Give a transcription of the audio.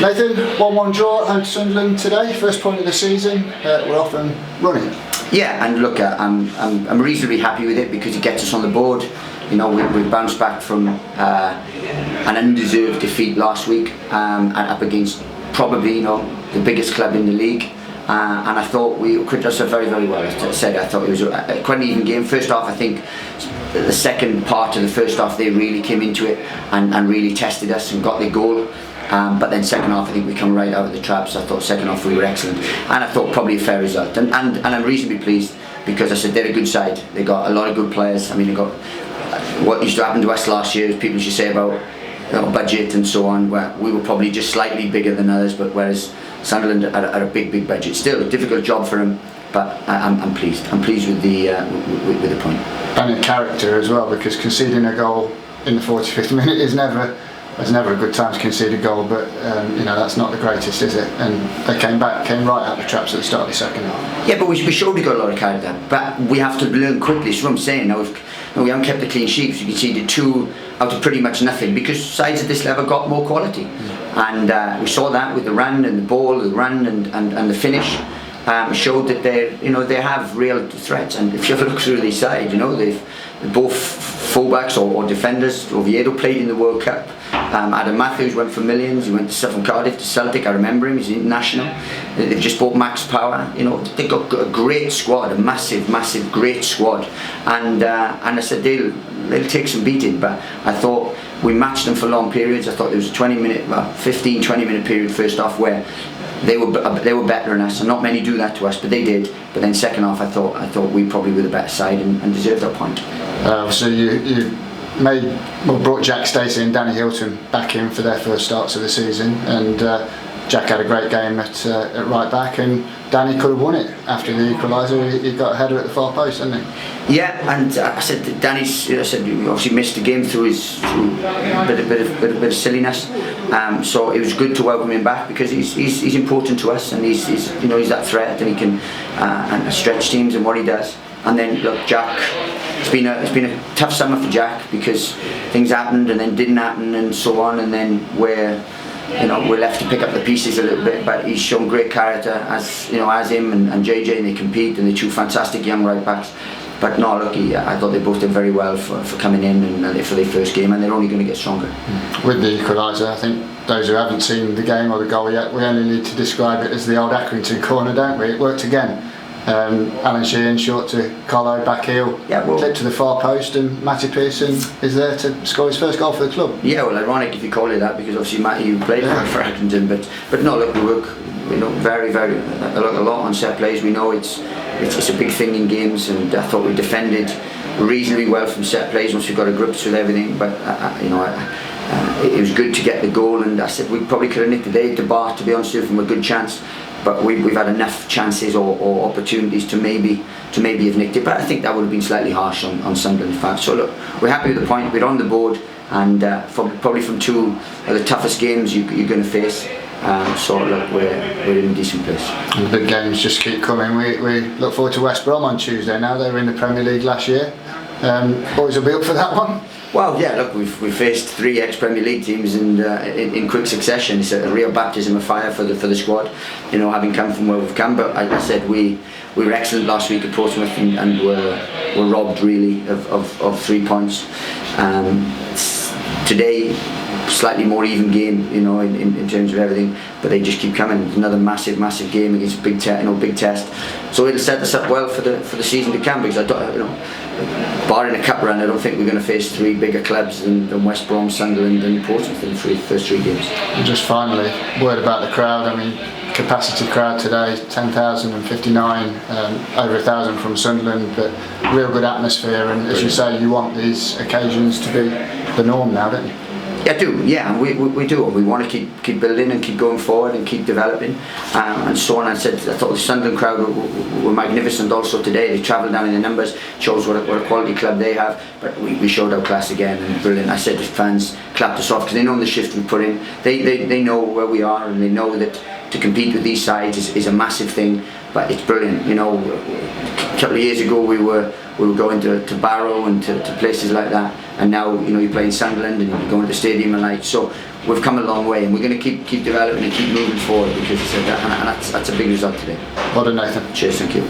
Nathan, 1-1 draw at Sunderland today, first point of the season. We're off and running. Yeah, and look, I'm reasonably happy with it because it gets us on the board. You know, we bounced back from an undeserved defeat last week, up against probably the biggest club in the league. And I thought we acquitted ourselves very, very well. As I said, I thought it was quite an even game. First half, I think the second part of the first half, they really came into it and really tested us and got their goal. But then second half, I think we come right out of the traps. I thought second half we were excellent, and I thought probably a fair result. And I'm reasonably pleased because I said they're a good side. They got a lot of good players. I mean, they got what used to happen to us last year. People used to say about budget and so on, where we were probably just slightly bigger than others, but whereas Sunderland had a big budget. Still a difficult job for them, but I'm pleased. I'm pleased with the point. And a character as well, because conceding a goal in the 45th minute is never a good time to concede a goal, but that's not the greatest, is it? And they came right out the traps at the start of the second half. Yeah, but we surely got a lot of character, but we have to learn quickly. That's what I'm saying. Now we haven't kept a clean sheet, so you conceded 2 out of pretty much nothing, because sides at this level got more quality. And we saw that with the run and the ball, the run and the finish. Showed that they have real threats. And if you have a look through these sides, they've both fullbacks or defenders. Oviedo played in the World Cup. Adam Matthews went for millions. He went from Cardiff to Celtic. I remember him. He's international. They've just bought Max Power. They've got a great squad, a massive, great squad. And I said they'll take some beating. But I thought we matched them for long periods. I thought there was a 15-20 minute period first half where they were better than us, and not many do that to us, but they did. But then second half, I thought we probably were the better side and deserved our point. So you brought Jack Stacey and Danny Hilton back in for their first starts of the season, and Jack had a great game at right back, and Danny could have won it after the equaliser. He got a header at the far post, didn't he? Yeah, and I said he obviously missed the game through a bit of silliness. So it was good to welcome him back because he's important to us, and he's that threat, and he can and stretch teams and what he does. And then look, Jack. It's been a tough summer for Jack because things happened and then didn't happen and so on, and then we're left to pick up the pieces a little bit. But he's shown great character as him and JJ, and they compete, and they're 2 fantastic young right backs. But no, look, I thought they both did very well for coming in and for their first game, and they're only going to get stronger. With the equaliser, I think those who haven't seen the game or the goal yet, we only need to describe it as the old Accrington corner, don't we? It worked again. Alan Sheehan short to Colo, back heel, clip to the far post, and Matty Pearsons is there to score his first goal for the club. Yeah, well, ironic if you call it that, because obviously Matty played for Accrington, but no, look, we work very, very a lot on set plays. We know it's a big thing in games, and I thought we defended reasonably well from set plays once we got a grip with everything. But it was good to get the goal, and I said we probably could have nicked the bar, to be honest with you, from a good chance. But we've had enough chances or opportunities to maybe have nicked it. But I think that would have been slightly harsh on Sunderland fans. So look, we're happy with the point. We're on the board, and probably from 2 of the toughest games you're going to face. So look, we're in a decent place. And the big games just keep coming. We look forward to West Brom on Tuesday. Now they were in the Premier League last year. Boys will be up for that one. Well, yeah, look, we've faced 3 ex-Premier League teams in quick succession. It's a real baptism of fire for the squad, having come from where we've come. But I said we were excellent last week at Portsmouth and were robbed really of 3 points. Today, slightly more even game, in terms of everything, but they just keep coming. Another massive game against a big test. So it'll set us up well for the season to come, because I don't, barring a cup run, I don't think we're going to face 3 bigger clubs than West Brom, Sunderland and Portsmouth in the first 3 games. And just finally, word about the crowd. I mean, capacity crowd today, 10,059, over 1,000 from Sunderland, but real good atmosphere, and as you say, you want these occasions to be the norm now, don't you? Yeah, I do. Yeah, we do. We want to keep building and keep going forward and keep developing, and so on. I thought the Sunderland crowd were magnificent also today. They travelled down in the numbers, shows what a quality club they have. But we showed our class again, and brilliant. I said the fans clapped us off because they know the shift we put in. They know where we are, and they know that to compete with these sides is a massive thing. But it's brilliant. A couple of years ago we were going to Barrow and to places like that, and now you're playing Sunderland and you're going to the stadium and like, so we've come a long way, and we're going to keep developing and keep moving forward, because and that's a big result today. Well done, Nathan. Cheers, thank you.